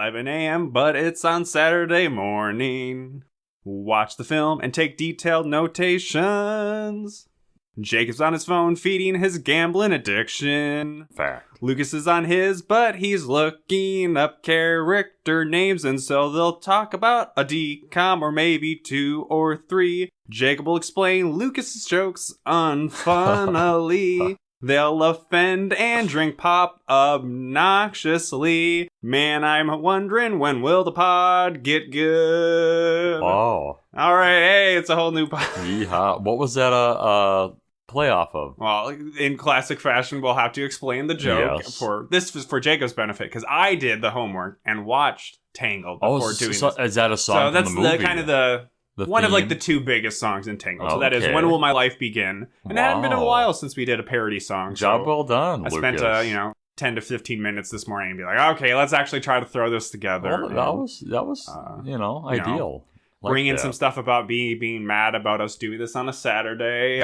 11 a.m., but it's on Saturday morning. Watch the film and take detailed notations. Jacob's on his phone feeding his gambling addiction. Fact. Lucas is on his, but he's looking up character names, and so they'll talk about a DCOM or maybe 2 or 3. Jacob will explain Lucas's jokes unfunnily. They'll offend and drink pop obnoxiously. Man, I'm wondering, when will the pod get good? Oh. All right, hey, it's a whole new pod. Yeehaw. What was that play off of? Well, in classic fashion, we'll have to explain the joke. Yes. This was for Jacob's benefit, because I did the homework and watched Tangled before doing this. Is that a song So from the movie? that's kind of the one theme? of like the two biggest songs in Tangled. So that is Okay. When Will My Life Begin? And it hadn't been a Wow. while since we did a parody song. Job so well done, I Lucas. spent 10 to 15 minutes this morning and be like, okay, let's actually try to throw this together. Well, that was ideal. Like bring in that. some stuff about being mad about us doing this on a Saturday.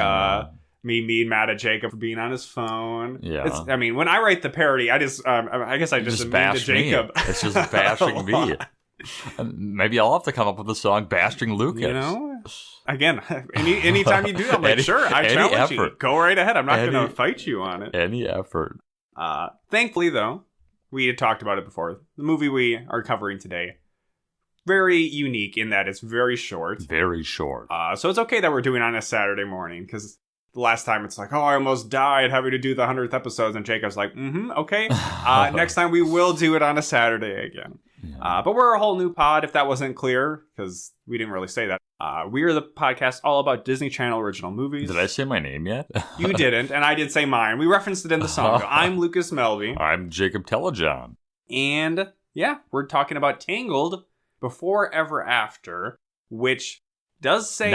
Me being mad at Jacob for being on his phone. Yeah. When I write the parody, I guess I just mean to bash Jacob. me. It's just bashing me. And maybe I'll have to come up with a song bashing Lucas. You know, again, anytime you do that, I'm like, sure, I challenge you. Go right ahead. I'm not going to fight you on it. Any effort. Thankfully, though, we had talked about it before. The movie we are covering today, very unique in that it's very short. Very short. So it's okay that we're doing it on a Saturday morning, because the last time it's like, oh, I almost died having to do the 100th episode, and Jacob's like, okay. Next time we will do it on a Saturday again. Yeah. But we're a whole new pod, if that wasn't clear, because we didn't really say that. We are the podcast all about Disney Channel original movies. Did I say my name yet? You didn't, and I did say mine. We referenced it in the song. I'm Lucas Melby. I'm Jacob Telejohn. And yeah, we're talking about Tangled, Before Ever After, which does say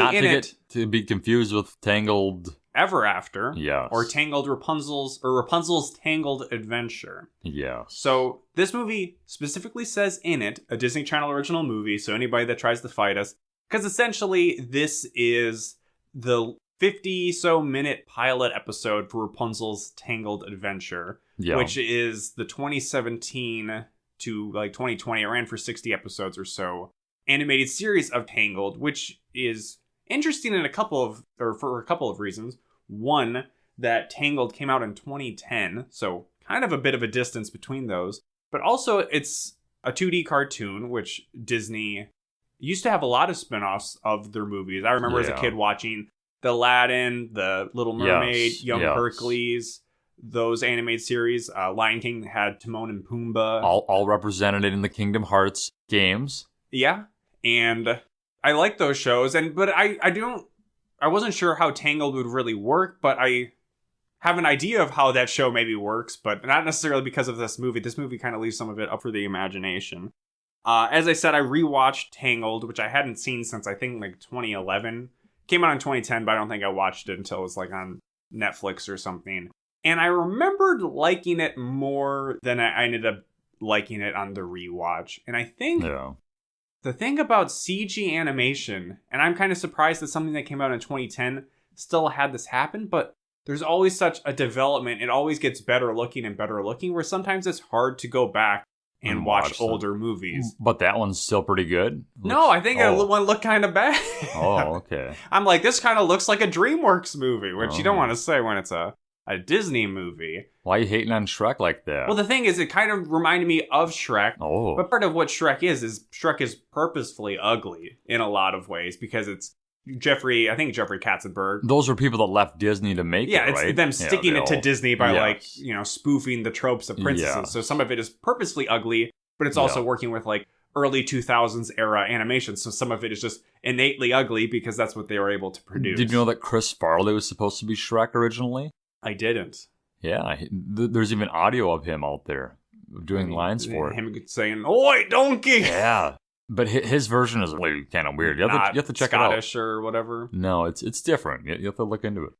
to be confused with Tangled Ever After. Yes. Or Tangled Rapunzel's Tangled Adventure. Yes. So this movie specifically says in it, a Disney Channel original movie, so anybody that tries to fight us, because essentially this is the 50-so minute pilot episode for Rapunzel's Tangled Adventure, which is the 2017 to 2020, it ran for 60 episodes or so, animated series of Tangled, which is interesting for a couple of reasons. One, that Tangled came out in 2010, so kind of a bit of a distance between those. But also, it's a 2D cartoon, which Disney used to have a lot of spin-offs of their movies. I remember as a kid watching The Aladdin, The Little Mermaid, Young Hercules, those animated series. Lion King had Timon and Pumbaa. All represented in the Kingdom Hearts games. Yeah, and I like those shows, but I wasn't sure how Tangled would really work, but I have an idea of how that show maybe works, but not necessarily because of this movie. This movie kind of leaves some of it up for the imagination. As I said, I rewatched Tangled, which I hadn't seen since I think 2011. Came out in 2010, but I don't think I watched it until it was on Netflix or something. And I remembered liking it more than I ended up liking it on the rewatch. And I think the thing about CG animation, and I'm kind of surprised that something that came out in 2010 still had this happen, but there's always such a development. It always gets better looking and better looking, where sometimes it's hard to go back and watch older movies. But that one's still pretty good? No, I think that one looked kind of bad. Oh, okay. I'm like, this kind of looks like a DreamWorks movie, which you don't want to say when it's a Disney movie. Why are you hating on Shrek like that? Well, the thing is, it kind of reminded me of Shrek. Oh. But part of what Shrek is Shrek is purposefully ugly in a lot of ways, because it's Jeffrey Katzenberg. Those are people that left Disney to make it, right? Yeah, it's them sticking it to Disney by spoofing the tropes of princesses. Yeah. So some of it is purposely ugly, but it's also working with early 2000s era animation. So some of it is just innately ugly because that's what they were able to produce. Did you know that Chris Farley was supposed to be Shrek originally? I didn't. Yeah, there's even audio of him out there doing lines for it. Him saying, "Oi, donkey!" Yeah. But his version is really kind of weird. You have to check Scottish it out. or whatever. No, it's different. You have to look into it.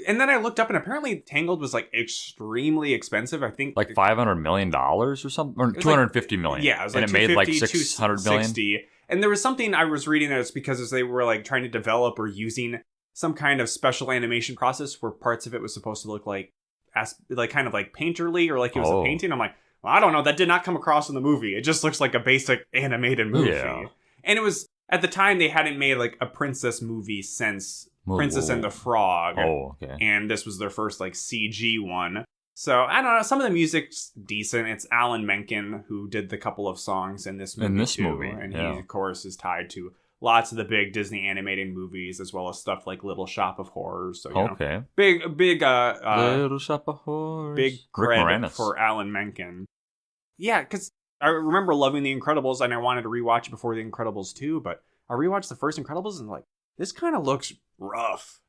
And then I looked up, and apparently Tangled was extremely expensive. I think $500 million or something, or $250 million. Yeah, it was and it made $600 million. And there was something I was reading that it's because they were trying to develop or using some kind of special animation process where parts of it was supposed to look kind of painterly, or it was a painting. I'm like, well, I don't know, that did not come across in the movie. It just looks like a basic animated movie. Yeah. And it was, at the time, they hadn't made like a princess movie since Princess and the Frog. Oh, okay. And this was their first like CG one. So, I don't know, some of the music's decent. It's Alan Menken who did the couple of songs in this movie. And he, of course, is tied to lots of the big Disney animated movies, as well as stuff like Little Shop of Horrors. So, you know, big Little Shop of Horrors. Big credit for Alan Menken. Yeah, because I remember loving The Incredibles, and I wanted to rewatch it before The Incredibles 2, but I rewatched the first Incredibles and like, this kind of looks rough.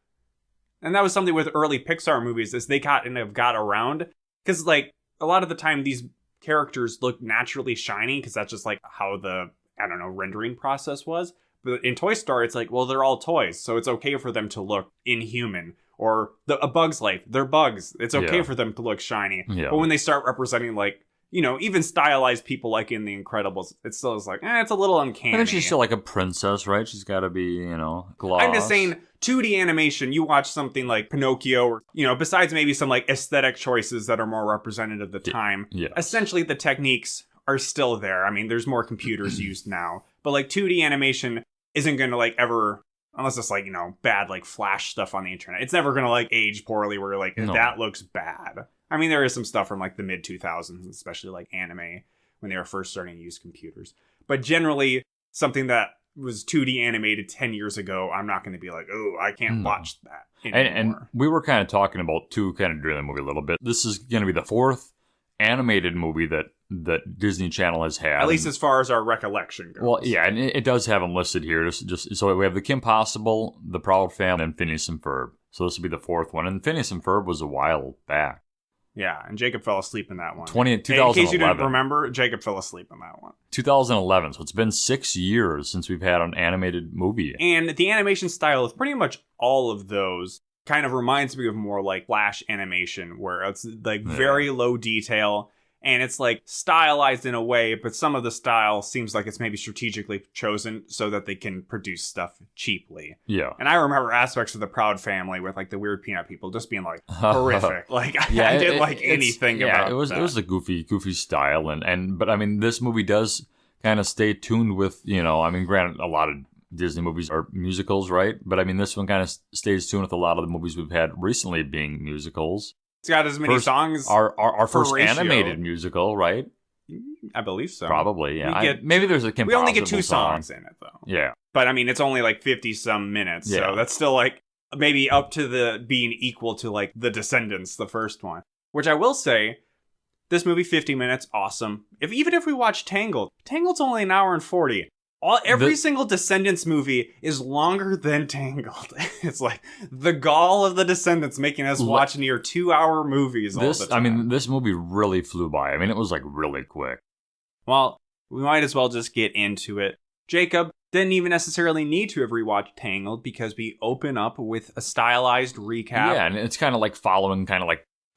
And that was something with early Pixar movies, is they got around, because like a lot of the time these characters look naturally shiny, because that's just like how the, I don't know, rendering process was. But in Toy Story, it's like, well, they're all toys, so it's okay for them to look inhuman. Or A Bug's Life, they're bugs. It's okay for them to look shiny. Yeah. But when they start representing like, you know, even stylized people like in The Incredibles, it still is like, it's a little uncanny. And she's still like a princess, right? She's got to be, you know, gloss. I'm just saying, 2D animation, you watch something like Pinocchio, or, you know, besides maybe some like aesthetic choices that are more representative of the time, essentially the techniques are still there. I mean, there's more computers used now, but like 2D animation isn't going to like ever, unless it's like, you know, bad like Flash stuff on the internet, it's never going to like age poorly where you're like, that looks bad. I mean, there is some stuff from like the mid 2000s, especially like anime, when they were first starting to use computers. But generally, something that was 2D animated 10 years ago, I'm not going to be like, oh, I can't watch that anymore. And we were kind of talking about, too, kind of during the movie a little bit. This is going to be the fourth animated movie that Disney Channel has had. At least as far as our recollection goes. Well, yeah, and it does have them listed here. Just so we have the Kim Possible, the Proud Family, and Phineas and Ferb. So this will be the fourth one. And Phineas and Ferb was a while back. Yeah, and Jacob fell asleep in that one. 2011. In case you didn't remember, Jacob fell asleep in that one. 2011, so it's been 6 years since we've had an animated movie. And the animation style of pretty much all of those kind of reminds me of more like Flash animation, where it's like very low detail, and it's like stylized in a way, but some of the style seems like it's maybe strategically chosen so that they can produce stuff cheaply. Yeah. And I remember aspects of the Proud Family with like the weird peanut people just being like horrific. Like I didn't like anything about it. It was a goofy style, but I mean, this movie does kind of stay tuned with, you know, I mean, granted, a lot of Disney movies are musicals, right? But I mean, this one kind of stays tuned with a lot of the movies we've had recently being musicals. It's got as many songs. Our first animated musical, right? I believe so. Probably, yeah. Maybe there's a Kim We only get 2 song. songs in it, though. Yeah. But I mean, it's only like 50-some minutes, so that's still like maybe up to the being equal to like The Descendants, the first one. Which I will say, this movie, 50 minutes, awesome. Even if we watch Tangled's only an hour and 40. Every single Descendants movie is longer than Tangled. It's like the gall of the Descendants making us watch near 2-hour movies all the time. I mean, this movie really flew by. I mean, it was like really quick. Well, we might as well just get into it. Jacob didn't even necessarily need to have rewatched Tangled, because we open up with a stylized recap. Yeah, and it's kind of like following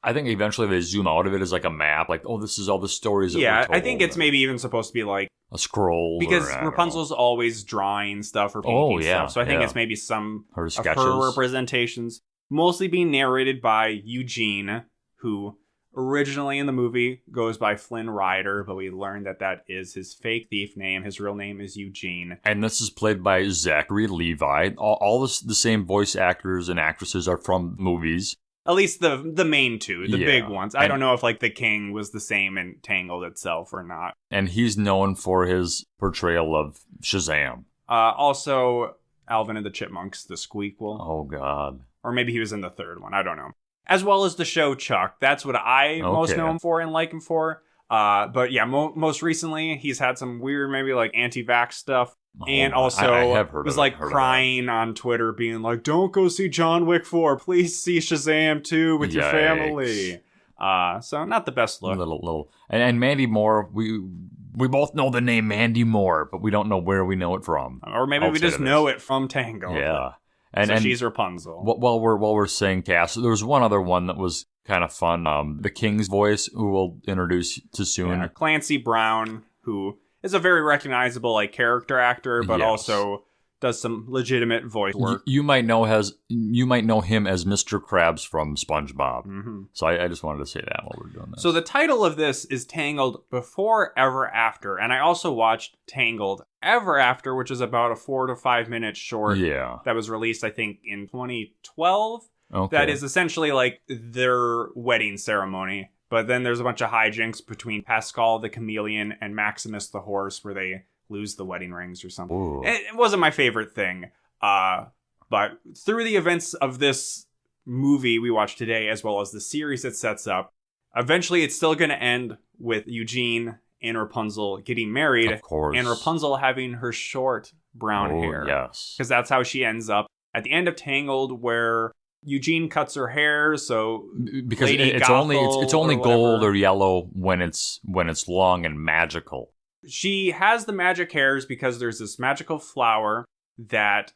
I think eventually they zoom out of it as like a map, like, oh, this is all the stories that were told. I think it's maybe even supposed to be like a scroll. Because Rapunzel's always drawing stuff or painting stuff. So I think it's maybe some her of her representations, mostly being narrated by Eugene, who originally in the movie goes by Flynn Rider, but we learned that is his fake thief name. His real name is Eugene. And this is played by Zachary Levi. All the same voice actors and actresses are from movies. At least the main two, the big ones. I don't know if like the King was the same in Tangled itself or not. And he's known for his portrayal of Shazam. Also, Alvin and the Chipmunks, the Squeakquel. Oh, God. Or maybe he was in the third one. I don't know. As well as the show Chuck. That's what I most know him for and like him for. But yeah, most recently, he's had some weird, maybe like anti-vax stuff. And also I have heard was like crying on Twitter, being like, don't go see John Wick 4. Please see Shazam 2 with your family. So not the best look. Little. And Mandy Moore, we both know the name Mandy Moore, but we don't know where we know it from. Or maybe we just know it from Tangled. Yeah. And she's Rapunzel. While we're saying cast, there was one other one that was kind of fun. The King's voice, who we'll introduce to soon. Yeah, Clancy Brown, who is a very recognizable like character actor, but also does some legitimate voice work. You might know him as Mr. Krabs from SpongeBob. Mm-hmm. So I just wanted to say that while we're doing this. So the title of this is Tangled Before Ever After, and I also watched Tangled Ever After, which is about a 4 to 5 minute short that was released, I think, in 2012. Okay. That is essentially like their wedding ceremony. But then there's a bunch of hijinks between Pascal the chameleon and Maximus the horse where they lose the wedding rings or something. Ooh. It wasn't my favorite thing. But through the events of this movie we watched today, as well as the series it sets up, eventually it's still going to end with Eugene and Rapunzel getting married. Of course. And Rapunzel having her short brown hair. Yes. Because that's how she ends up at the end of Tangled, where Eugene cuts her hair, so because Lady it's Gothel only or gold whatever. or yellow when it's long and magical. She has the magic hairs because there's this magical flower that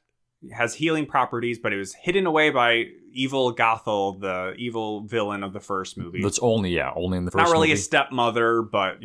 has healing properties, but it was hidden away by evil Gothel, the evil villain of the first movie. That's only in the first Not really movie. a stepmother, but,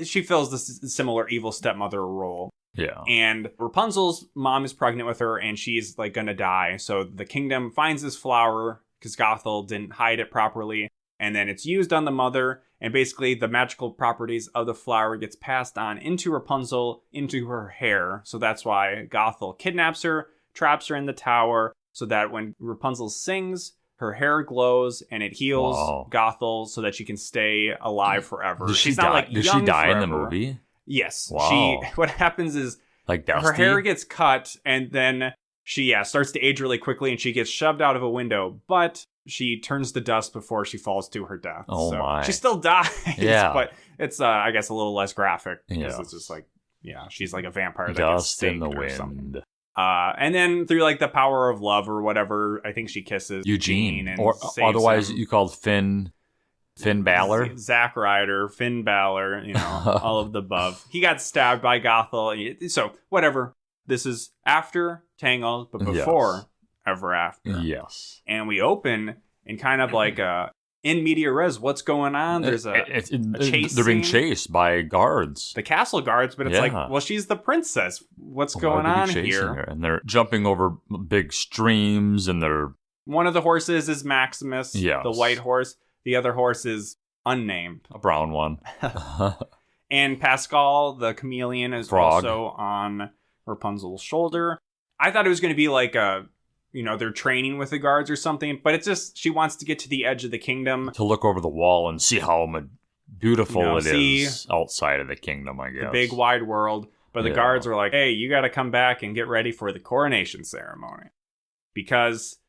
she fills this similar evil stepmother role. Yeah. And Rapunzel's mom is pregnant with her, and she's, gonna die. So the kingdom finds this flower, because Gothel didn't hide it properly, and then it's used on the mother, and basically the magical properties of the flower gets passed on into Rapunzel, into her hair. So that's why Gothel kidnaps her, traps her in the tower, so that when Rapunzel sings, her hair glows, and it heals Gothel so that she can stay alive forever. Does She's she not, die? Does young she die in the forever. movie? Yes. Wow. What happens is Like Dusty? her hair gets cut, and then she starts to age really quickly, and she gets shoved out of a window, but she turns to dust before she falls to her death. Oh, so my. She still dies, Yeah. but it's, I guess, a little less graphic. Because Yes. it's just she's like a vampire that Dust gets in the staked or something. wind. And then through the power of love or whatever, I think she kisses Eugene. and Or saves otherwise him. you called Finn Balor. Zack Ryder, Finn Balor, all of the above. He got stabbed by Gothel. So, whatever. This is after Tangled, but before Ever After. Yes. And we open in kind of like a in media res. What's going on? There's a chase They're being scene. chased by guards. The castle guards, but it's well, she's the princess. What's going on here? Her? And they're jumping over big streams, and they're... One of the horses is Maximus, Yes. the white horse. The other horse is unnamed. A brown one. And Pascal, the chameleon, is Frog. also on Rapunzel's shoulder. I thought it was going to be like they're training with the guards or something, but it's just she wants to get to the edge of the kingdom. To look over the wall and see how beautiful it see is outside of the kingdom, I guess. The big wide world. But the guards are like, hey, you got to come back and get ready for the coronation ceremony. Because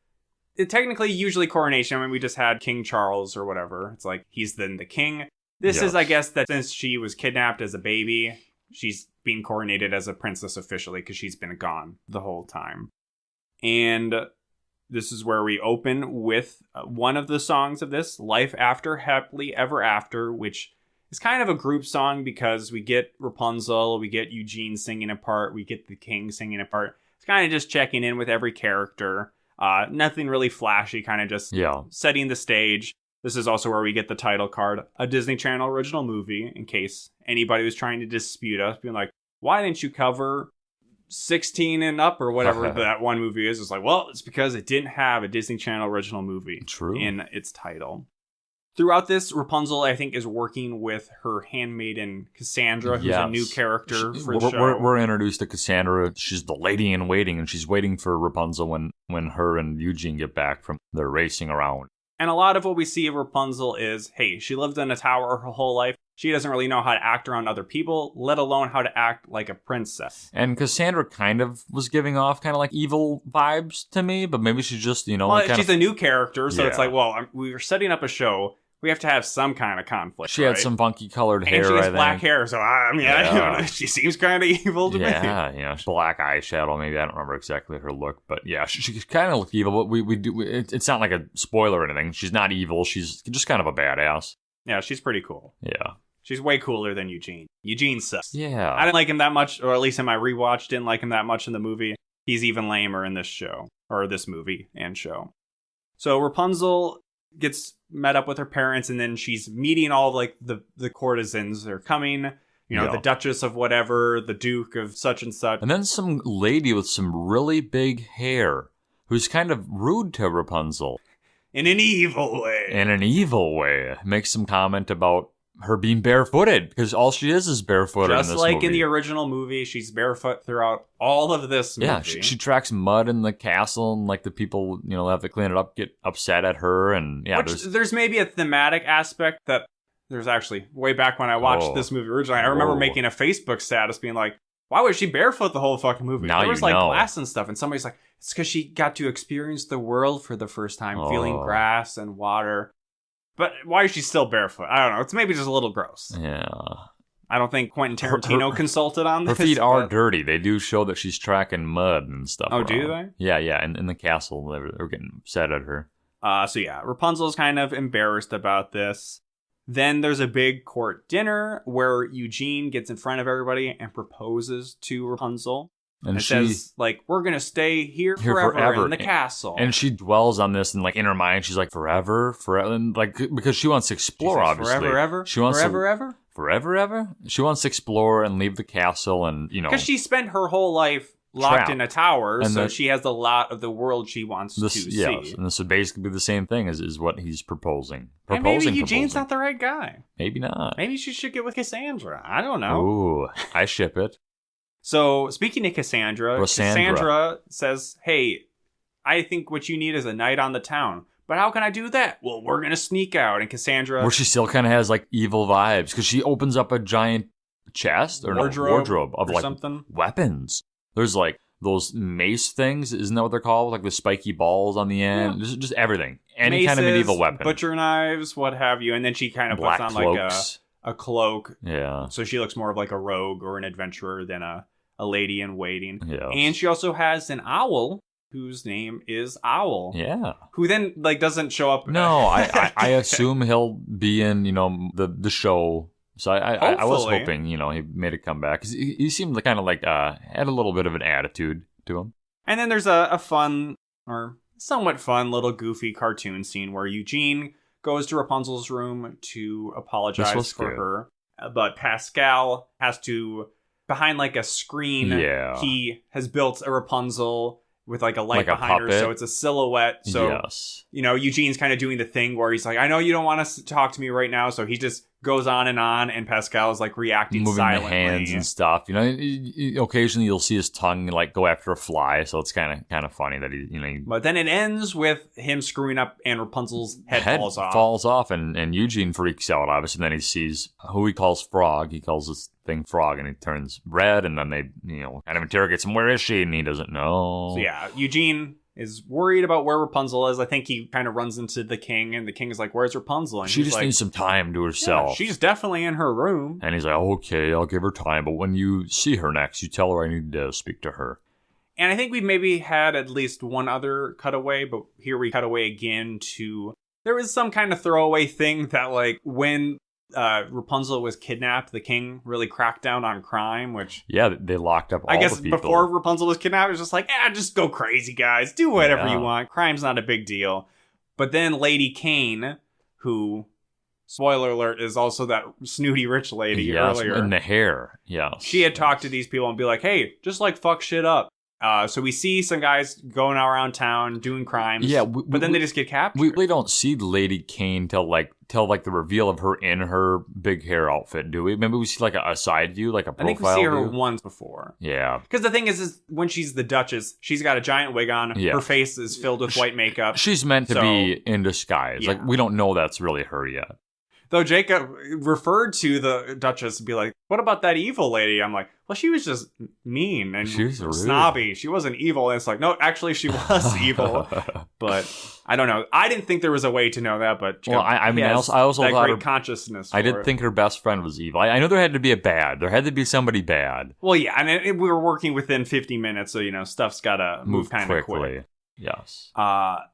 technically, usually coronation, we just had King Charles or whatever. It's like, he's then the king. This is, I guess, that since she was kidnapped as a baby, she's being coronated as a princess officially because she's been gone the whole time. And this is where we open with one of the songs of this, Life After Happily Ever After, which is kind of a group song because we get Rapunzel, we get Eugene singing a part, we get the king singing a part. It's kind of just checking in with every character. Nothing really flashy, kind of just setting the stage. This is also where we get the title card, a Disney Channel original movie, in case anybody was trying to dispute us, being like, why didn't you cover 16 and up or whatever that one movie is? It's like, well, it's because it didn't have a Disney Channel original movie in its title. Throughout this, Rapunzel, I think, is working with her handmaiden, Cassandra, who's a new character for the show. We're introduced to Cassandra. She's the lady in waiting, and she's waiting for Rapunzel when her and Eugene get back from their racing around. And a lot of what we see of Rapunzel is, hey, she lived in a tower her whole life. She doesn't really know how to act around other people, let alone how to act like a princess. And Cassandra kind of was giving off kind of like evil vibes to me, but maybe she's just, she's a new character, so it's like, well, we were setting up a show. We have to have some kind of conflict. She had some funky colored hair, and she has black think. hair, so I don't know. She seems kind of evil to me. Yeah, black eyeshadow. Maybe I don't remember exactly her look, but yeah, she kind of looked evil. But it's not like a spoiler or anything. She's not evil. She's just kind of a badass. Yeah, she's pretty cool. Yeah, she's way cooler than Eugene. Eugene sucks. Yeah, I didn't like him that much, or at least in my rewatch, didn't like him that much in the movie. He's even lamer in this show, or this movie and show. So Rapunzel gets met up with her parents, and then she's meeting all the courtesans. They're coming You know, Yeah. the Duchess of whatever, the Duke of such and such. And then some lady with some really big hair who's kind of rude to Rapunzel. In an evil way. In an evil way. Makes some comment about her being barefooted, because all she is barefooted in Just this like movie. in the original movie, she's barefoot throughout all of this movie. Yeah, she tracks mud in the castle, and like the people, you know, have to clean it up, get upset at her, and yeah, There's maybe a thematic aspect that there's actually way back when I watched this movie originally. I remember making a Facebook status being like, why was she barefoot the whole fucking movie? Now there was you know. glass and stuff, and somebody's like, it's because she got to experience the world for the first time, feeling grass and water. But why is she still barefoot? I don't know. It's maybe just a little gross. Yeah. I don't think Quentin Tarantino consulted on this. Her feet are dirty. They do show that she's tracking mud and stuff. Oh, around. do they? Yeah. In the castle, they're getting upset at her. So yeah, Rapunzel's kind of embarrassed about this. Then there's a big court dinner where Eugene gets in front of everybody and proposes to Rapunzel. And she says, like, we're going to stay here forever in the castle. And she dwells on this, and like in her mind, she's like, forever, and like, because she wants to explore, obviously. Forever, ever? She wants forever, ever? Forever, ever? She wants to explore and leave the castle, and, you know. Because she spent her whole life locked trapped in a tower, and so she has a lot of the world she wants to see. Yes, and this would basically be the same thing is what he's proposing. And maybe Eugene's not the right guy. Maybe not. Maybe she should get with Cassandra. I don't know. Ooh, I ship it. So, speaking of Cassandra says, hey, I think what you need is a night on the town. But how can I do that? Well, we're going to sneak out. And Cassandra... Where she still kind of has, like, evil vibes. Because she opens up a giant chest or wardrobe of, like, something. Weapons. There's, like, those mace things. Isn't that what they're called? Like, the spiky balls on the end. Yeah. Just everything. Any Maces, kind of medieval weapon. Butcher knives, what have you. And then she kind of puts on, cloaks. Like, a cloak. Yeah. So she looks more of like a rogue or an adventurer than a lady in waiting. Yeah. And she also has an owl whose name is Owl. Yeah. Who then like doesn't show up. No, I assume he'll be in, you know, the show. So I was hoping, you know, he made a comeback. 'Cause he seemed kind of like had a little bit of an attitude to him. And then there's a fun or somewhat fun little goofy cartoon scene where Eugene goes to Rapunzel's room to apologize for her. But Pascal has to... Behind like a screen, he has built a Rapunzel with like a light behind her, so it's a silhouette. So, you know, Eugene's kind of doing the thing where he's like, I know you don't want to talk to me right now, so he just goes on, and Pascal is like reacting moving silently. The hands and stuff. You know, occasionally you'll see his tongue like go after a fly, so it's kind of funny that he, you know. But then it ends with him screwing up, and Rapunzel's head falls off, and Eugene freaks out, obviously. And then he sees who he calls Frog. He calls this thing Frog, and he turns red, and then they, you know, kind of interrogates him. Where is she? And he doesn't know. So yeah, Eugene is worried about where Rapunzel is. I think he kind of runs into the king, and the king is like, where's Rapunzel? And she just needs some time to herself. Yeah, she's definitely in her room. And he's like, okay, I'll give her time, but when you see her next, you tell her I need to speak to her. And I think we've maybe had at least one other cutaway, but here we cut away again to... There was some kind of throwaway thing that, like, when Rapunzel was kidnapped, the king really cracked down on crime, which... Yeah, they locked up all the people. I guess before Rapunzel was kidnapped, it was just like, just go crazy, guys. Do whatever you want. Crime's not a big deal. But then Lady Kane, who, spoiler alert, is also that snooty rich lady earlier. In the hair, yes. She had talked to these people and be like, hey, just like fuck shit up. So we see some guys going around town doing crimes. Yeah, but then they just get captured. We really don't see Lady Kane till the reveal of her in her big hair outfit, do we? Maybe we see like a side view, like a profile view. I think we see her once before. Yeah. Because the thing is when she's the Duchess, she's got a giant wig on. Yeah. Her face is filled with white makeup. She's meant to be in disguise. Yeah. Like, we don't know that's really her yet. Though Jacob referred to the Duchess and be like, what about that evil lady? I'm like, well, she was just mean and snobby. She wasn't evil. And it's like, no, actually, she was evil. But I don't know. I didn't think there was a way to know that. But Jacob, I also that thought great consciousness. I did think her best friend was evil. I know there had to be there had to be somebody bad. Well, yeah. And we were working within 50 minutes. So, you know, stuff's got to move kind of quick. Yes.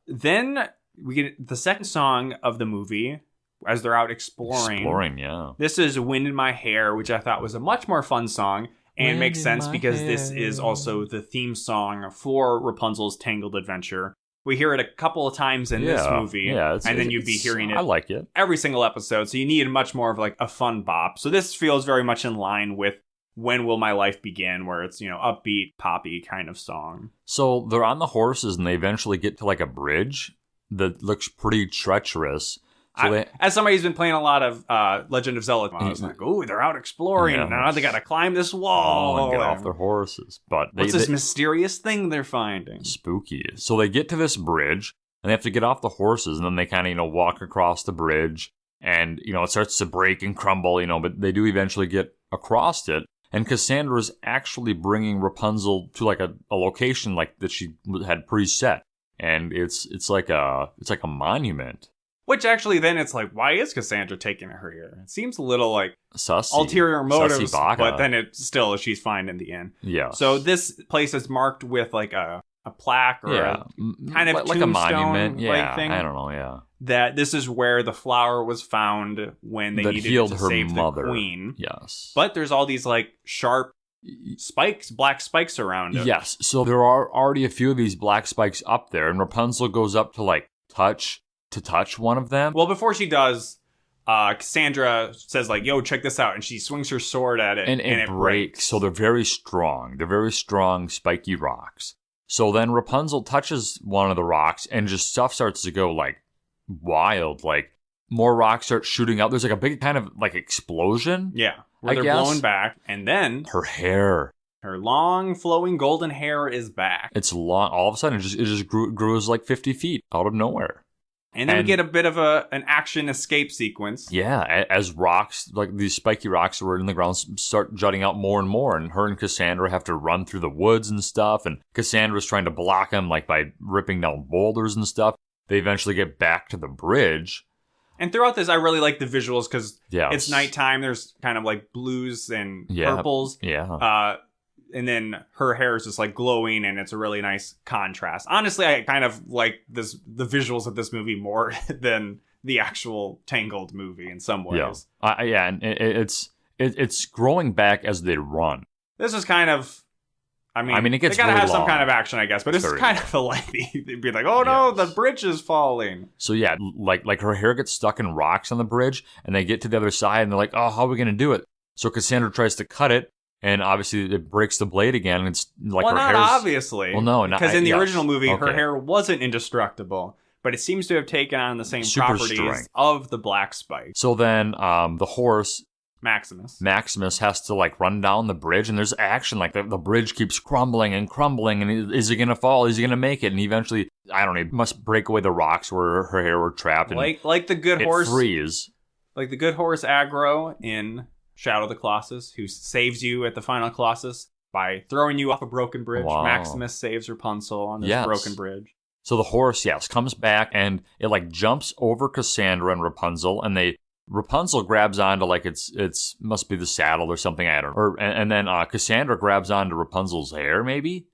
Then we get the second song of the movie. As they're out exploring, yeah. This is Wind in My Hair, which I thought was a much more fun song. And makes sense because this is also the theme song for Rapunzel's Tangled adventure. We hear it a couple of times in this movie, and then you'd be hearing it. I like it every single episode. So you need much more of like a fun bop. So this feels very much in line with When Will My Life Begin, where it's, upbeat, poppy kind of song. So they're on the horses, and they eventually get to like a bridge that looks pretty treacherous. So as somebody who's been playing a lot of Legend of Zelda, I was like, oh, they're out exploring. Now they got to climb this wall. And get off their horses. But what's this mysterious thing they're finding? Spooky. So they get to this bridge, and they have to get off the horses, and then they kind of, walk across the bridge. And, it starts to break and crumble, but they do eventually get across it. And Cassandra's actually bringing Rapunzel to like a location like that she had preset. And it's like a monument. Which actually then it's like, why is Cassandra taking her here? It seems a little like Sussy. Ulterior motives, but then she's fine in the end. Yeah. So this place is marked with like a plaque or a kind of like a monument thing. I don't know, that this is where the flower was found when they needed to save the queen. Yes. But there's all these like sharp spikes, black spikes around it. Yes. So there are already a few of these black spikes up there, and Rapunzel goes up to like touch one of them. Well, before she does, Cassandra says like, yo, check this out. And she swings her sword at it and it breaks. So they're very strong. They're very strong, spiky rocks. So then Rapunzel touches one of the rocks and just stuff starts to go like wild. Like more rocks start shooting out. There's like a big kind of like explosion. Yeah. Where they're blown back. And then her long flowing golden hair is back. It's long. All of a sudden it just grows like 50 feet out of nowhere. And then we get a bit of an action escape sequence. Yeah, as rocks, like these spiky rocks that were in the ground, start jutting out more and more. And her and Cassandra have to run through the woods and stuff. And Cassandra's trying to block them like by ripping down boulders and stuff. They eventually get back to the bridge. And throughout this, I really like the visuals because it's nighttime. There's kind of like blues and purples. Yeah. And then her hair is just like glowing, and it's a really nice contrast. Honestly, I kind of like the visuals of this movie more than the actual Tangled movie in some ways. Yeah, and it's growing back as they run. This is kind of, I mean, it gets they gotta really have some long. kind of action, I guess. But it's kind of a lengthy. They'd be like, oh no, the bridge is falling. So yeah, like her hair gets stuck in rocks on the bridge, and they get to the other side, and they're like, oh, how are we gonna do it? So Cassandra tries to cut it. And obviously, it breaks the blade again. And it's like her hair. Well, not obviously. Well, no, because in the original movie, her hair wasn't indestructible, but it seems to have taken on the same properties of the black spike. So then, the horse Maximus has to like run down the bridge, and there's action. Like the bridge keeps crumbling, and is he gonna fall? Is he gonna make it? And eventually, I don't know. He must break away the rocks where her hair were trapped. And like the good horse freeze. Like the good horse aggro in Shadow of the Colossus, who saves you at the final Colossus by throwing you off a broken bridge. Wow. Maximus saves Rapunzel on this broken bridge. So the horse, comes back, and it like jumps over Cassandra and Rapunzel, and Rapunzel grabs onto like it's must be the saddle or something, I don't know. And then Cassandra grabs onto Rapunzel's hair, maybe.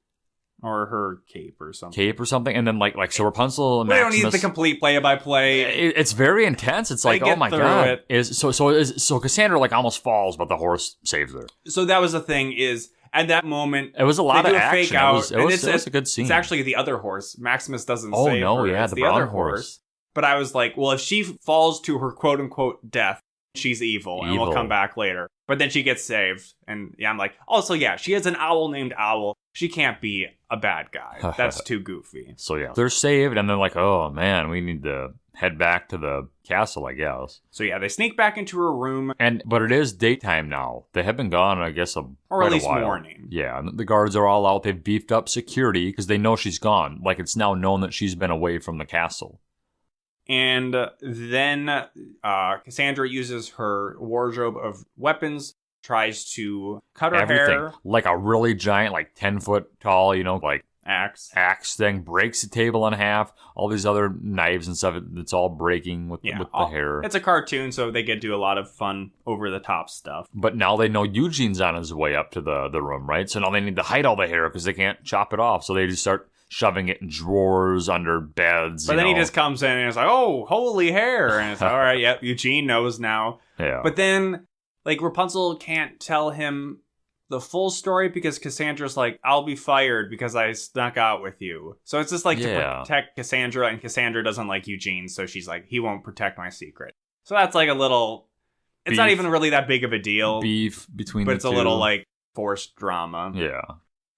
Or her cape or something. And then like so Rapunzel and we Maximus, don't need the complete play-by-play. It's very intense. It's like, oh my god. So Cassandra like almost falls, but the horse saves her. So that was the thing is, at that moment, it was a lot of action. Fake out, it was a good scene. It's actually the other horse. Maximus doesn't save her. Oh no, yeah, it's the brown other horse. But I was like, well, if she falls to her quote-unquote death, she's evil, and we'll come back later. But then she gets saved, and I'm like, also, she has an owl named Owl. She can't be a bad guy. That's too goofy. So they're saved, and they're like, oh man, we need to head back to the castle, I guess. So they sneak back into her room. But it is daytime now. They have been gone, I guess, or at least a while. Morning. Yeah, and the guards are all out. They've beefed up security because they know she's gone. Like, it's now known that she's been away from the castle. And then Cassandra uses her wardrobe of weapons, tries to cut her hair. Like a really giant, like 10-foot tall, like axe thing, breaks the table in half. All these other knives and stuff, it's all breaking with the hair. It's a cartoon, so they get to do a lot of fun over-the-top stuff. But now they know Eugene's on his way up to the room, right? So now they need to hide all the hair because they can't chop it off. So they just start shoving it in drawers, under beds. But then he just comes in and is like, oh, holy hair. And it's like, all right, yep, Eugene knows now. Yeah. But then, like, Rapunzel can't tell him the full story because Cassandra's like, I'll be fired because I snuck out with you. So it's just like to protect Cassandra, and Cassandra doesn't like Eugene, so she's like, he won't protect my secret. So that's like a little, it's not even really that big of a deal. Beef between but the it's two. a little like forced drama. Yeah.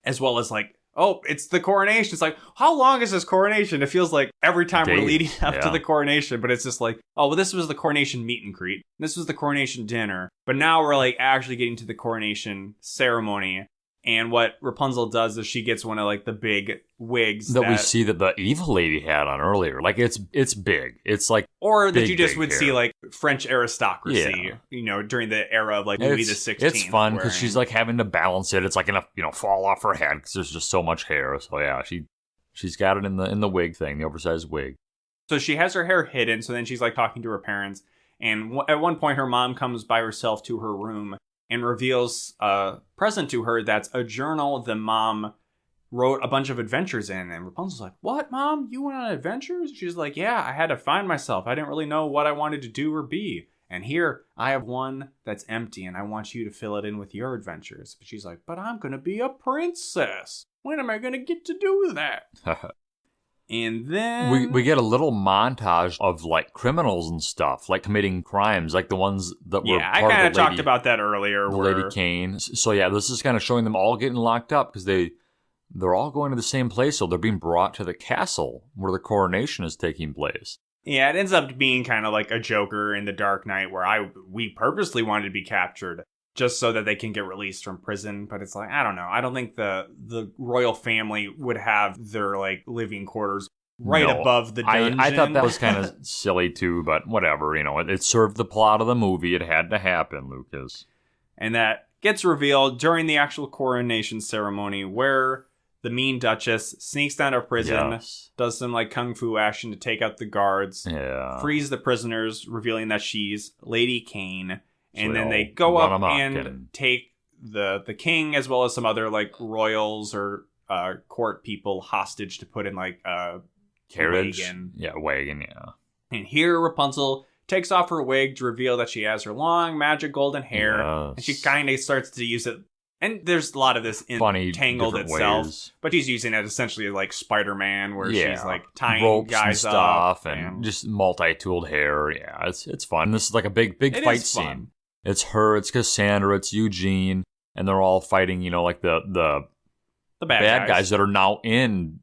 As well as like, oh, it's the coronation. It's like, how long is this coronation? It feels like every time we're leading up to the coronation, but it's just like, oh, well, this was the coronation meet and greet. This was the coronation dinner. But now we're like actually getting to the coronation ceremony. And what Rapunzel does is she gets one of like the big wigs that we see that the evil lady had on earlier. Like it's big. It's like, or that you just would see like French aristocracy, you know, during the era of like Louis the 16th. It's fun because she's like having to balance it. It's like gonna, you know, fall off her head because there's just so much hair. So yeah, she's got it in the wig thing, the oversized wig. So she has her hair hidden. So then she's like talking to her parents, and at one point her mom comes by herself to her room and reveals a present to her that's a journal the mom wrote a bunch of adventures in. And Rapunzel's like, what, Mom? You went on adventures? She's like, yeah, I had to find myself. I didn't really know what I wanted to do or be. And here, I have one that's empty, and I want you to fill it in with your adventures. But she's like, but I'm going to be a princess. When am I going to get to do that? And then we get a little montage of like criminals and stuff, like committing crimes, like the ones that were I kind of talked about that earlier. Lady Kane. So yeah, this is kind of showing them all getting locked up because they're all going to the same place, so they're being brought to the castle where the coronation is taking place. Yeah, it ends up being kind of like a Joker in the Dark Knight, where we purposely wanted to be captured just so that they can get released from prison. But it's like, I don't know. I don't think the royal family would have their like living quarters above the dungeon. I thought that was kind of silly too, but whatever. You know, it served the plot of the movie. It had to happen, Lucas. And that gets revealed during the actual coronation ceremony, where the mean Duchess sneaks down to prison, does some like kung fu action to take out the guards, frees the prisoners, revealing that she's Lady Kane. And then they go up and take the king as well as some other like royals or court people hostage to put in like a carriage. Wagon. Yeah, wagon, yeah. And here Rapunzel takes off her wig to reveal that she has her long magic golden hair. Yes. And she kind of starts to use it. And there's a lot of this in funny Tangled itself. Ways. But she's using it essentially like Spider-Man, where she's like tying ropes guys and stuff up. And just multi-tooled hair. Yeah, it's fun. This is like a big fight scene. Fun. It's her, it's Cassandra, it's Eugene, and they're all fighting, you know, like the bad guys that are now in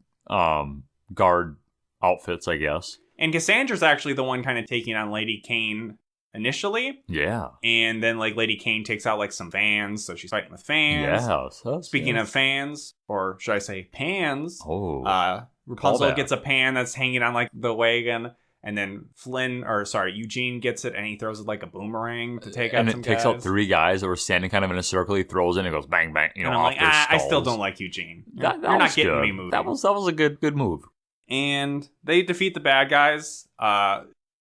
guard outfits, I guess. And Cassandra's actually the one kind of taking on Lady Kane initially. Yeah. And then like Lady Kane takes out like some fans, so she's fighting with fans. Yeah. Speaking of fans, or should I say pans? Oh. Rapunzel gets a pan that's hanging on like the wagon. And then Eugene gets it, and he throws it like a boomerang to take out some guys. And it takes out 3 guys that were standing kind of in a circle. He throws it, and it goes bang, bang, you know, off their skulls. I still don't like Eugene. You're not getting me moving. That was a good move. And they defeat the bad guys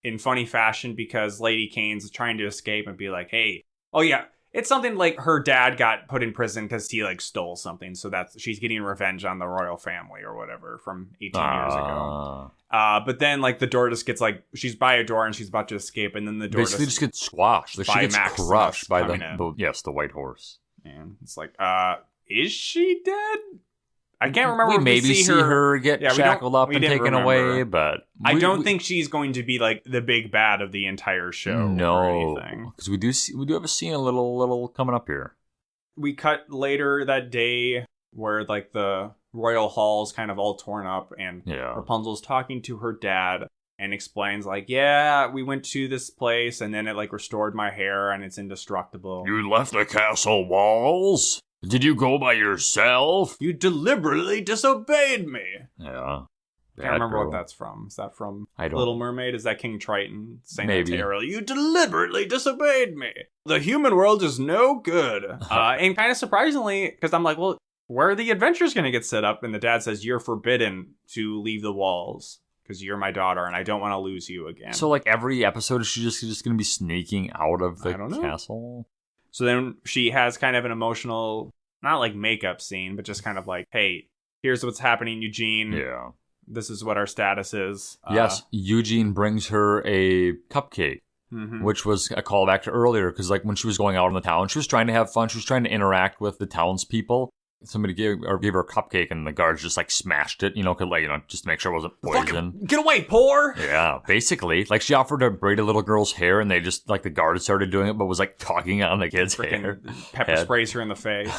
in funny fashion because Lady Kane's trying to escape and be like, hey, oh yeah, it's something like her dad got put in prison because he like stole something. So she's getting revenge on the royal family or whatever from 18 years ago. But then like the door just gets like, she's by a door and she's about to escape, and then the door basically just gets squashed. Like, she gets crushed by the white horse. And it's like, is she dead? I can't remember. We maybe see her get shackled up and taken away, but I don't think she's going to be like the big bad of the entire show. No, because we do have a scene a little coming up here. We cut later that day where like the royal hall's kind of all torn up, and Rapunzel's talking to her dad and explains like, yeah, we went to this place and then it like restored my hair and it's indestructible. You left the castle walls? Did you go by yourself? You deliberately disobeyed me. Yeah. I can't remember what that's from. Is that from Little Mermaid? Is that King Triton saying that to Ariel? You deliberately disobeyed me. The human world is no good. And kind of surprisingly, because I'm like, well, where are the adventures going to get set up? And the dad says, you're forbidden to leave the walls because you're my daughter and I don't want to lose you again. So like every episode, is she just going to be sneaking out of the castle? So then she has kind of an emotional, not like makeup scene, but just kind of like, hey, here's what's happening, Eugene. Yeah. This is what our status is. Yes, Eugene brings her a cupcake. which was a callback to earlier, because like when she was going out in the town, she was trying to have fun. She was trying to interact with the townspeople. Somebody gave her a cupcake, and the guards just like smashed it, just to make sure it wasn't poison. Get away, poor! Yeah, basically. Like she offered to braid a little girl's hair, and they just, like the guard started doing it, but was like tugging on the kid's hair. Pepper sprays her in the face,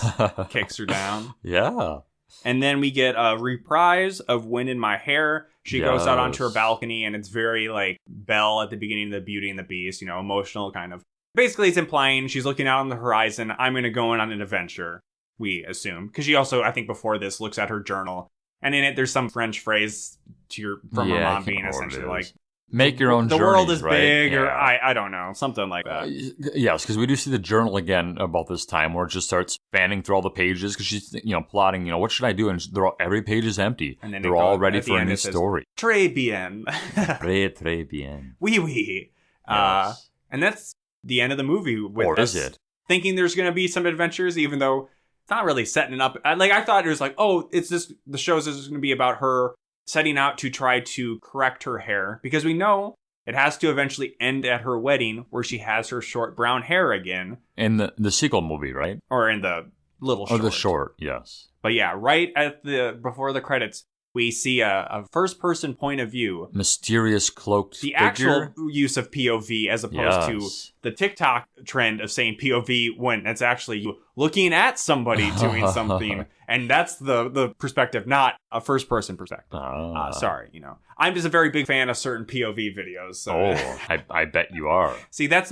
kicks her down. Yeah. And then we get a reprise of Wind in My Hair. She goes out onto her balcony, and it's very like Belle at the beginning of the Beauty and the Beast, emotional kind of. Basically, it's implying she's looking out on the horizon. I'm going to go on an adventure. We assume, because she also, I think, before this, looks at her journal, and in it, there's some French phrase from her mom being essentially like, "Make your own." The journeys, world is right? big, or I don't know, something like that. Yes, because we do see the journal again about this time, where it just starts fanning through all the pages, because she's plotting. What should I do? And every page is empty, and then they're all ready for a new story. Très bien. Très bien. Oui, oui. Yes. And that's the end of the movie. With or is it? Thinking there's going to be some adventures, even though. It's not really setting it up. I thought it was like, it's just the show's just going to be about her setting out to try to correct her hair, because we know it has to eventually end at her wedding, where she has her short brown hair again. In the sequel movie, right? Or in the little short. Or the short, yes. But yeah, right at before the credits, we see a first-person point of view. Mysterious cloaked figure. The actual use of POV, as opposed to the TikTok trend of saying POV when it's actually you looking at somebody doing something. And that's the perspective, not a first-person perspective. Sorry, I'm just a very big fan of certain POV videos. So. I bet you are. See, that's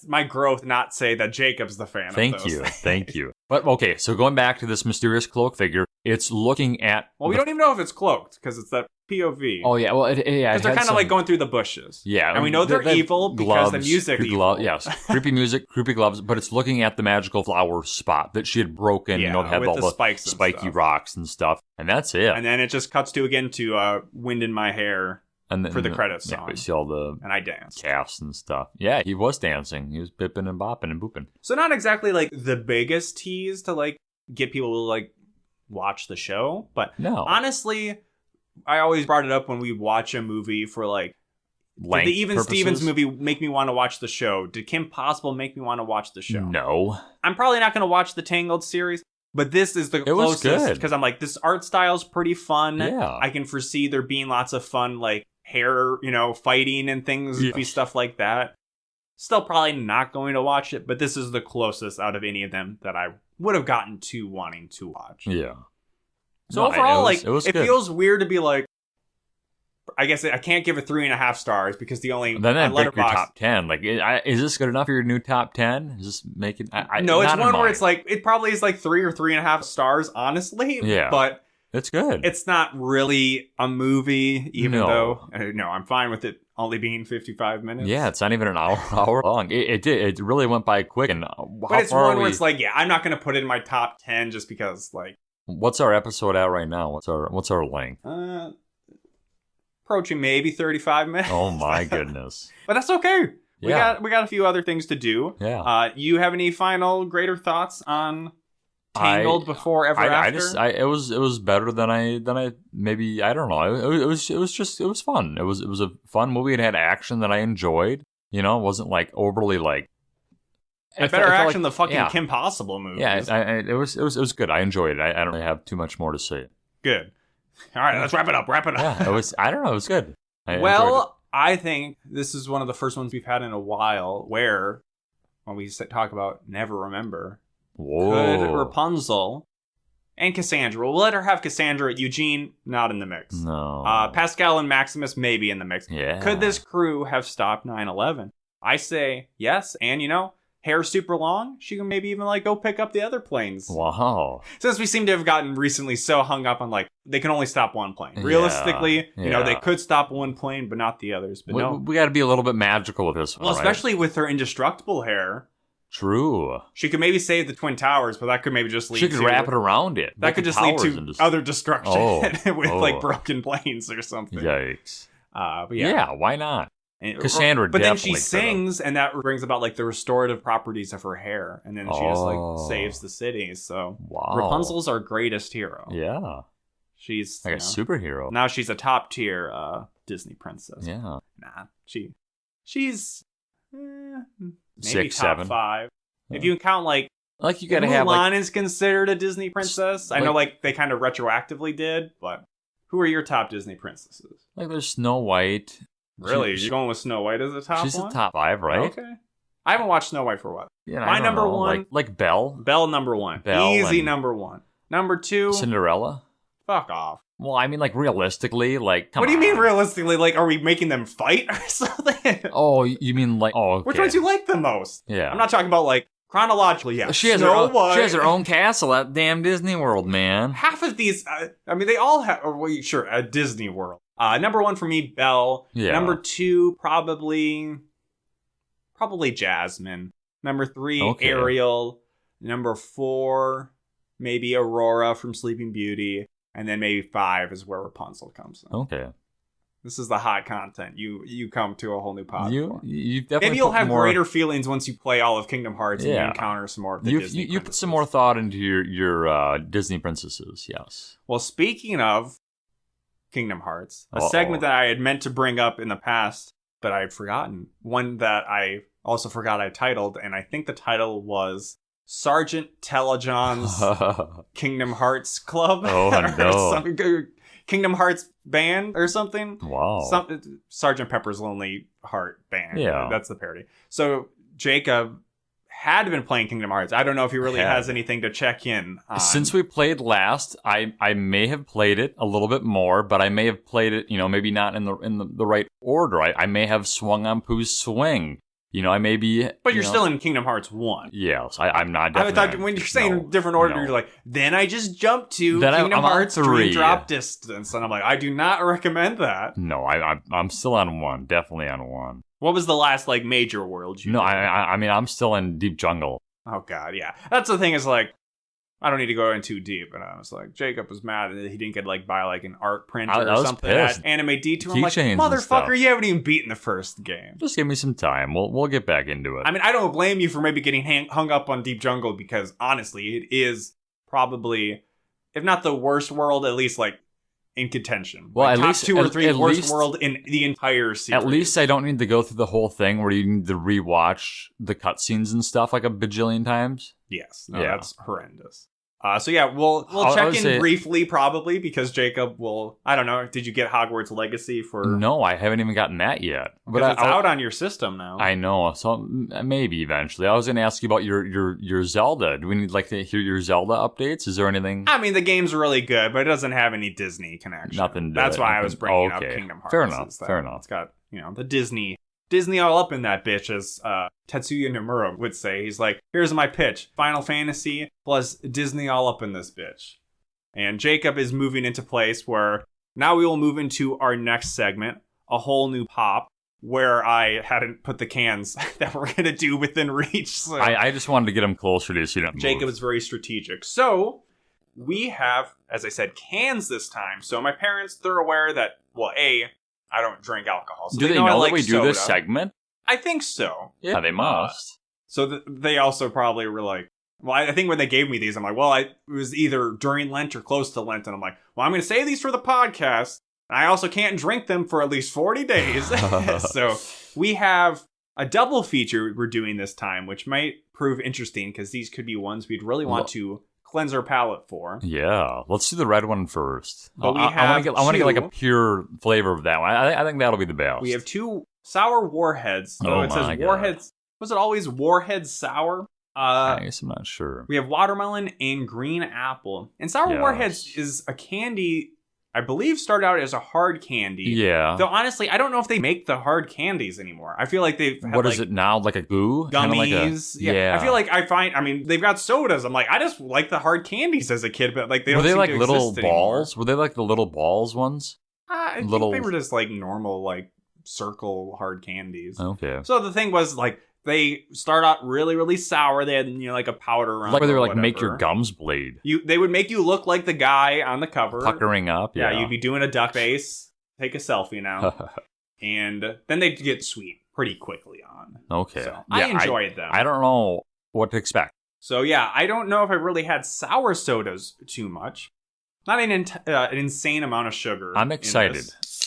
my growth, not say that Jacob's the fan of those. Thank you. But, okay, so going back to this mysterious cloak figure, it's looking at... Well, we don't even know if it's cloaked, because it's that POV. Oh, yeah, well, because they're kind of like going through the bushes. Yeah. And we know they're evil because the music is evil. Yes, creepy music, creepy gloves, but it's looking at the magical flower spot that she had broken, it had all the spiky rocks and stuff, and that's it. And then it just cuts to Wind in My Hair for the credits song. Yeah, we see all the... And I danced. Casts and stuff. Yeah, he was dancing. He was bipping and bopping and booping. So not exactly like the biggest tease to like get people to like watch the show, but no. Honestly, I always brought it up when we watch a movie for like, did the Even purposes? Stevens movie make me want to watch the show? Did Kim Possible make me want to watch the show? No. I'm probably not going to watch the Tangled series, but this is the closest, because I'm like, this art style's pretty fun. Yeah. I can foresee there being lots of fun, like hair, fighting and things, stuff like that. Still probably not going to watch it, but this is the closest out of any of them that I would have gotten to wanting to watch. Yeah. So overall, it good. feels weird to be like, I guess I can't give it 3.5 stars, because the only then I pick your top 10. Like, is this good enough for your new top 10? Is this making? No, it's one where it's like it probably is like 3 or 3.5 stars, honestly. Yeah, but it's good. It's not really a movie, even though I'm fine with it only being 55 minutes. Yeah, it's not even an hour long. It really went by quick. And but it's one where it's like, I'm not going to put it in my top 10 just because, like. What's our episode at right now? What's our length? Approaching maybe 35 minutes. Oh my goodness! But that's okay. We got a few other things to do. Yeah. You have any final greater thoughts on Tangled before Ever After? It was better than I maybe, I don't know. It was fun. It was a fun movie. It had action that I enjoyed. It wasn't like overly like. Better action than the fucking Kim Possible movies. Yeah, it was good. I enjoyed it. I don't really have too much more to say. Good. All right, let's wrap it up. Yeah, it was. I don't know. It was good. I think this is one of the first ones we've had in a while where, when we talk about Never Remember, could Rapunzel and Cassandra, we'll let her have Cassandra. Eugene, not in the mix. No. Pascal and Maximus, maybe in the mix. Yeah. Could this crew have stopped 9/11? I say yes, and hair super long, she can maybe even like go pick up the other planes. Wow. Since we seem to have gotten recently so hung up on like they can only stop one plane. Realistically, they could stop one plane but not the others. But no. We got to be a little bit magical with this one. Well, especially with her indestructible hair. True. She could maybe save the Twin Towers, but that could maybe just lead to... She could wrap it around it. That could just lead to other destruction with like broken planes or something. Yikes. But yeah, why not? Cassandra, but then she sings, and that brings about like the restorative properties of her hair, and then she just like saves the city. So Rapunzel's our greatest hero. Yeah, she's like a superhero. Now she's a top tier Disney princess. Yeah, nah, she's maybe 6, top 7. 5. Yeah. If you count like you gotta have Mulan is considered a Disney princess. I know like they kind of retroactively did, but who are your top Disney princesses? Like there's Snow White. Really? You're going with Snow White as a top one? She's a top 5, right? Okay. I haven't watched Snow White for a while. Yeah, my number 1. Like Belle. Belle number 1. Belle Easy number 1. Number 2. Cinderella. Fuck off. Well, I mean, like realistically, like come on. What do you mean realistically? Like, are we making them fight or something? Oh, you mean like okay. Which ones you like the most? Yeah. I'm not talking about like chronologically. Yeah. She has her own castle at damn Disney World, man. Half of these, I mean, they all have. Sure, at Disney World. Number 1 for me, Belle. Yeah. Number 2, probably Jasmine. Number 3, Ariel. Number 4, maybe Aurora from Sleeping Beauty. And then maybe 5 is where Rapunzel comes in. Okay. This is the hot content. You come to a whole new pod. You definitely maybe you'll have greater feelings once you play all of Kingdom Hearts and you encounter some more of the Disney You put some more thought into your Disney princesses, yes. Well, speaking of Kingdom Hearts, a segment that I had meant to bring up in the past, but I had forgotten. One that I also forgot I titled, and I think the title was Sergeant Telejohn's Kingdom Hearts Club. Oh, no. Kingdom Hearts Band or something. Wow. Sergeant Pepper's Lonely Heart Band. Yeah. That's the parody. So Jacob had been playing Kingdom Hearts. I don't know if he really has anything to check in on. Since we played last, I may have played it a little bit more, but I may have played it, maybe not in the right order. I may have swung on Pooh's swing. I may be... But you're still in Kingdom Hearts 1. Yes, I'm not definitely... I thought when you're saying different order, you're like, then I just jumped to Kingdom Hearts 3 Drop Distance. And I'm like, I do not recommend that. No, I'm still on 1. Definitely on 1. What was the last, major world you did? I mean, I'm still in Deep Jungle. Oh, God, yeah. That's the thing is, I don't need to go in too deep, but I was like, Jacob was mad that he didn't get buy an art printer or something at Anime Detour. I'm like, motherfucker, you haven't even beaten the first game. Just give me some time. We'll get back into it. I mean, I don't blame you for maybe getting hung up on Deep Jungle because honestly, it is probably, if not the worst world, at least in contention. Well, at top least 2 or 3 worst world in the entire series. At least I don't need to go through the whole thing where you need to rewatch the cutscenes and stuff a bajillion times. Yes, that's horrendous. So yeah, we'll check in briefly probably because Jacob will. I don't know. Did you get Hogwarts Legacy for? No, I haven't even gotten that yet. But it's out on your system now. I know. So maybe eventually. I was going to ask you about your Zelda. Do we need to hear your Zelda updates? Is there anything? I mean, the game's really good, but it doesn't have any Disney connection. Nothing. That's why I was bringing up Kingdom Hearts. Fair enough. It's got the Disney all up in that bitch, as Tetsuya Nomura would say. He's like, here's my pitch. Final Fantasy plus Disney all up in this bitch. And Jacob is moving into place where now we will move into our next segment, a whole new pop, where I hadn't put the cans that we're going to do within reach. So I just wanted to get them closer to you so you don't Jacob is very strategic. So we have, as I said, cans this time. So my parents, they're aware that, I don't drink alcohol. So do they know that we do this segment? I think so. Yeah, they must. So they also probably were like, I think when they gave me these, I'm like, it was either during Lent or close to Lent. And I'm like, I'm going to save these for the podcast. And I also can't drink them for at least 40 days. So we have a double feature we're doing this time, which might prove interesting because these could be ones we'd really want to cleanse our palate for. Yeah, let's do the red one first. But I want to get a pure flavor of that one. I think that'll be the best. We have 2 sour warheads. So it says warheads. Was it always warhead sour? I guess I'm not sure. We have watermelon and green apple. And sour warheads is a candy, I believe, started out as a hard candy. Yeah. Though honestly, I don't know if they make the hard candies anymore. I feel like they've had, what is it now? Like a goo? Gummies. I feel like they've got sodas. I'm like, I just like the hard candies as a kid, but they don't seem to exist little balls? anymore. Were they like the little balls ones? I think they were just normal circle hard candies. Okay. So the thing was they start out really, really sour. They had, a powder on. Like they were make your gums bleed. They would make you look like the guy on the cover. Puckering up, yeah. You'd be doing a duck face. Take a selfie now. And then they'd get sweet pretty quickly on. Okay. So I enjoyed them. I don't know what to expect. So yeah, I don't know if I really had sour sodas too much. Not an insane amount of sugar. I'm excited.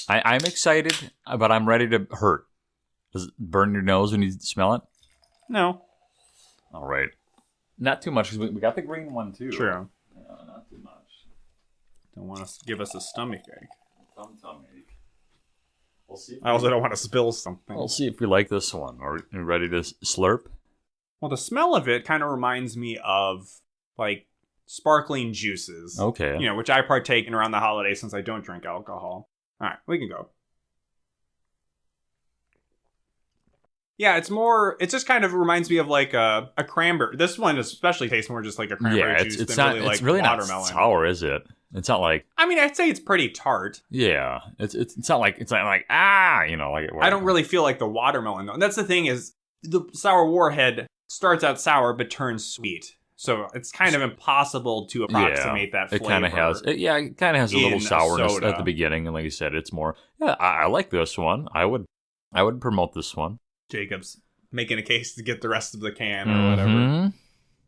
I'm excited, but I'm ready to hurt. Does it burn your nose when you smell it? No. All right. Not too much, because we got the green one, too. True. Yeah, not too much. Don't want to give us a stomach ache. Tummy ache. We'll see. I also don't want to spill something. We'll see if we like this one. Are you ready to slurp? Well, the smell of it kind of reminds me of, like, sparkling juices. Okay. You know, which I partake in around the holidays since I don't drink alcohol. All right, we can go. Yeah, it just kind of reminds me of like a cranberry. This one especially tastes more just like a cranberry juice it's than not, really like it's really watermelon. not sour, is it? It's not like... I mean, I'd say it's pretty tart. Yeah. It's not like, you know, like... I don't really feel like the watermelon, though. And that's the thing is, the sour warhead starts out sour but turns sweet. So it's kind of impossible to approximate that flavor. It kind of has... It kind of has a little sourness soda. at the beginning. And like you said, it's more... Yeah, I like this one. I would promote this one. Jacob's making a case to get the rest of the can or whatever.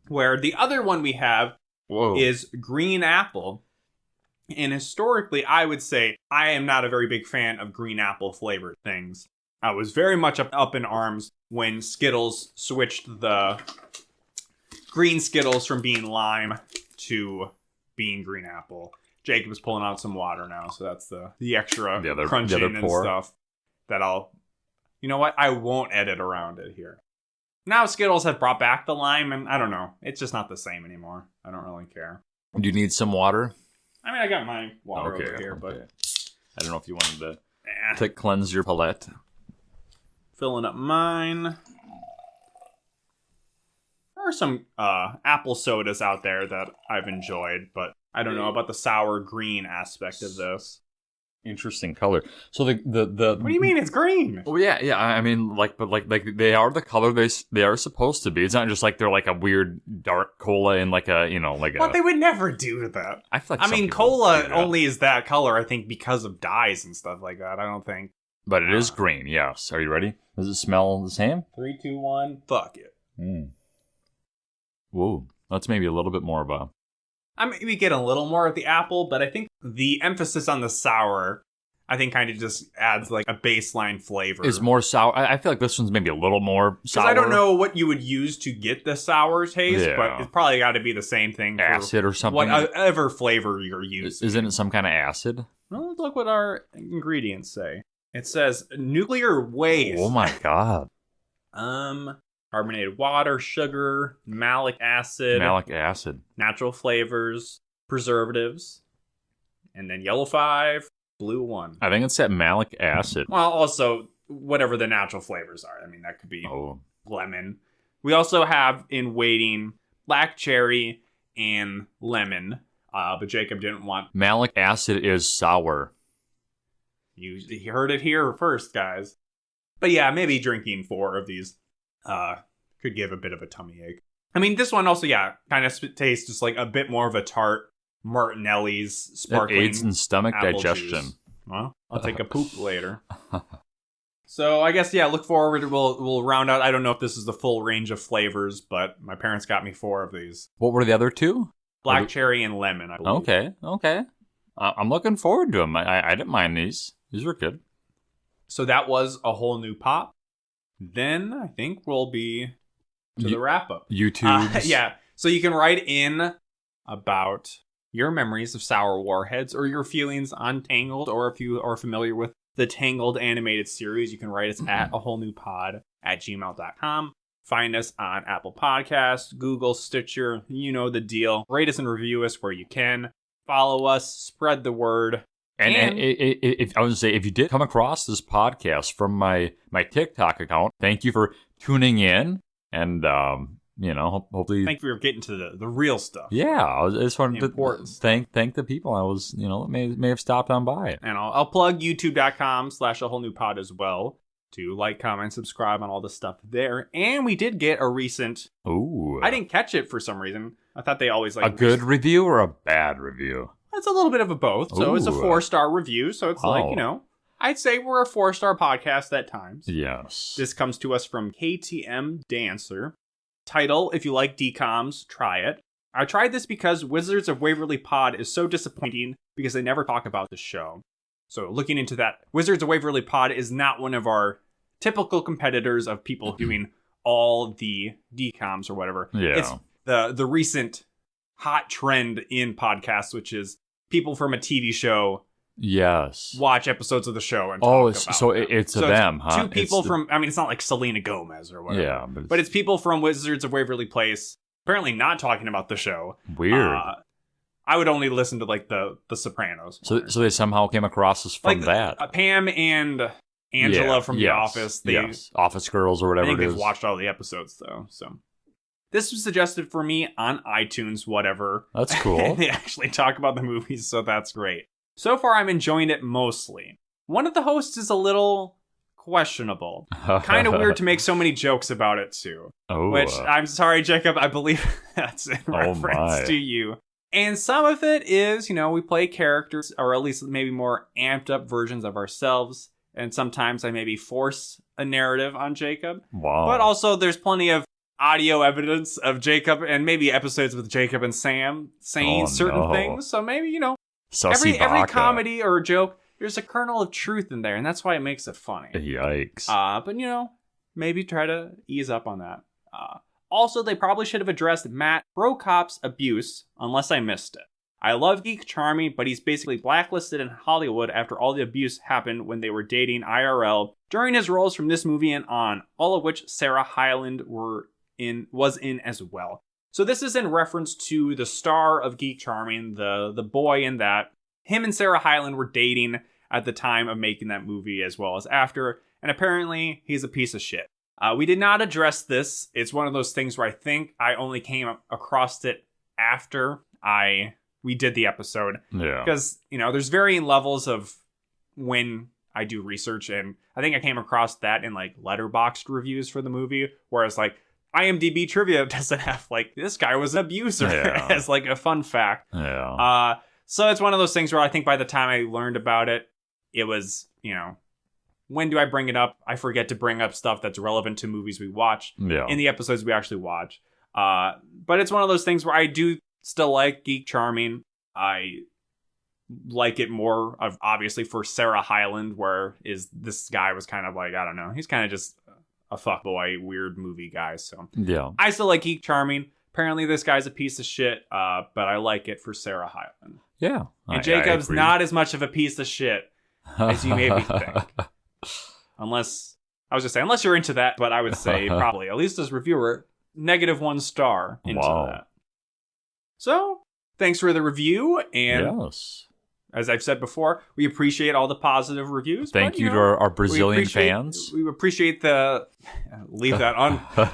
Where the other one we have is green apple. And historically, I would say I am not a very big fan of green apple flavored things. I was very much up in arms when Skittles switched the green Skittles from being lime to being green apple. Jacob's pulling out some water now, so that's the extra crunching and stuff that I'll... You know what? I won't edit around it here. Now Skittles have brought back the lime, and I don't know. It's just not the same anymore. I don't really care. Do you need some water? I mean, I got my water over here, but... I don't know if you wanted to cleanse your palate. Filling up mine. There are some apple sodas out there that I've enjoyed, but I don't know about the sour green aspect of this. Interesting color. So the What do you mean it's green? Well, yeah. I mean, like they are the color they are supposed to be. It's not just like they're like a weird dark cola and like a They would never do that. I feel like I mean, cola only is that color, I think, because of dyes and stuff like that. I don't think. But it is green. Yes. Are you ready? Does it smell the same? 3, 2, 1. Fuck it. Whoa. That's maybe a little bit more of a... I maybe get a little more of the apple, but I think the emphasis on the sour, I think kind of just adds like a baseline flavor. Is more sour. I feel like this one's maybe a little more sour. Because I don't know what you would use to get the sour taste, but it's probably got to be the same thing. For acid or something. Whatever flavor you're using. Isn't it some kind of acid? Well, let's look what our ingredients say. It says nuclear waste. Oh my god. Carbonated water, sugar, malic acid, natural flavors, preservatives, and then yellow 5, blue 1. I think it's that malic acid. Well, also, whatever the natural flavors are. I mean, that could be lemon. We also have in waiting black cherry and lemon, but Jacob didn't want... Malic acid is sour. You heard it here first, guys. But yeah, maybe drinking 4 of these could give a bit of a tummy ache. I mean, this one also, kind of tastes just like a bit more of a tart Martinelli's sparkling it aids in stomach digestion. Juice. Well, I'll take a poop later. So I guess, look forward. We'll round out. I don't know if this is the full range of flavors, but my parents got me 4 of these. What were the other 2? Black cherry and lemon, I believe. Okay. I'm looking forward to them. I didn't mind these. These were good. So that was a whole new pop. Then I think we'll be to the wrap up. YouTube. So you can write in about your memories of sour warheads or your feelings on Tangled, or if you are familiar with the Tangled animated series, you can write us at awholenewpod@gmail.com. Find us on Apple Podcasts, Google, Stitcher, you know the deal. Rate us and review us where you can. Follow us, spread the word. And if I was to say, if you did come across this podcast from my TikTok account, thank you for tuning in, and hopefully, thank you for getting to the real stuff. Yeah, I just wanted to thank the people I was may have stopped on by. And I'll plug youtube.com/awholenewpod as well to like, comment, subscribe on all the stuff there. And we did get a recent. I didn't catch it for some reason. I thought they always a good review or a bad review. It's a little bit of a both. So it's a 4-star review. So it's I'd say we're a 4-star podcast at times. Yes. This comes to us from KTM Dancer. Title, if you like DCOMs, try it. I tried this because Wizards of Waverly Pod is so disappointing because they never talk about the show. So looking into that, Wizards of Waverly Pod is not one of our typical competitors of people doing all the DCOMs or whatever. Yeah. It's the recent hot trend in podcasts, which is people from a TV show Yes. watch episodes of the show and talk about so them. it's them, huh? Two people from, I mean, it's not like Selena Gomez or whatever. Yeah. But it's people from Wizards of Waverly Place, apparently not talking about the show. Weird. I would only listen to like the Sopranos. So they somehow came across us from like that. Pam and Angela from The Office. Office Girls or whatever I think it is. they've watched all the episodes though. So this was suggested for me on iTunes, whatever. That's cool. They actually talk about the movies, so that's great. So far, I'm enjoying it mostly. One of the hosts is a little questionable. Kind of weird to make so many jokes about it too. Oh, Which, I'm sorry, Jacob, I believe that's in reference to you. And some of it is, we play characters, or at least maybe more amped up versions of ourselves. And sometimes I maybe force a narrative on Jacob. Wow. But also there's plenty of audio evidence of Jacob and maybe episodes with Jacob and Sam saying certain things. So maybe, every comedy or joke, there's a kernel of truth in there. And that's why it makes it funny. Yikes. But, maybe try to ease up on that. Also, they probably should have addressed Matt Prokop's abuse, unless I missed it. I love Geek Charming, but he's basically blacklisted in Hollywood after all the abuse happened when they were dating IRL during his roles from this movie and on, all of which Sarah Hyland was in as well. So this is in reference to the star of Geek Charming, the boy in that. Him and Sarah Hyland were dating at the time of making that movie as well as after, and apparently he's a piece of shit. We did not address this. It's one of those things where I think I only came across it after we did the episode. Yeah. Because, there's varying levels of when I do research, and I think I came across that in like Letterboxd reviews for the movie, whereas like IMDb trivia doesn't have like this guy was an abuser as like a fun fact. Yeah. So it's one of those things where I think by the time I learned about it, it was, when do I bring it up? I forget to bring up stuff that's relevant to movies we watch in the episodes we actually watch. But it's one of those things where I do still like Geek Charming. I like it more of obviously for Sarah Hyland, where this guy was kind of like, I don't know, he's kind of just a fuckboy, weird movie guy. So yeah, I still like Geek Charming. Apparently this guy's a piece of shit, but I like it for Sarah Hyland. Yeah. And Jacob's not as much of a piece of shit as you maybe think. Unless you're into that, but I would say probably, at least as reviewer, -1 star into that. So, thanks for the review, and as I've said before, we appreciate all the positive reviews. Thank you to our Brazilian fans. We appreciate leave that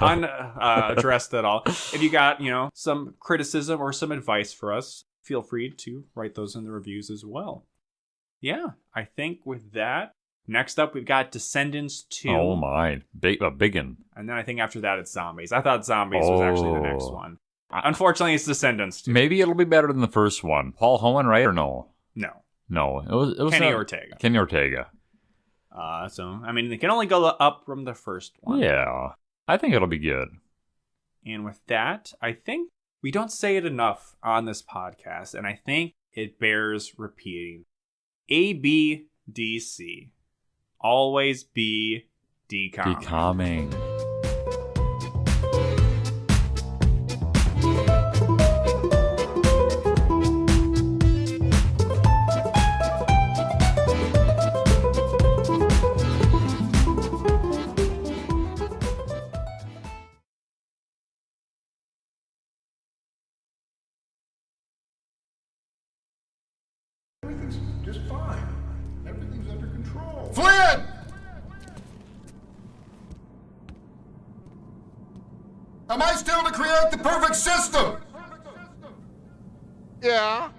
unaddressed at all. If you got, some criticism or some advice for us, feel free to write those in the reviews as well. Yeah, I think with that, next up we've got Descendants 2. Oh my, a big one. And then I think after that it's Zombies. I thought Zombies was actually the next one. Unfortunately, it's Descendants 2. Maybe it'll be better than the first one. Paul Hohen, right, or no? No, it was Kenny Ortega. Kenny Ortega. So I mean, they can only go up from the first one. Yeah, I think it'll be good. And with that, I think we don't say it enough on this podcast, and I think it bears repeating. ABDC. Always be DCOM. DCOMing. Just fine. Everything's under control. Flynn! Am I still to create the perfect system? Yeah.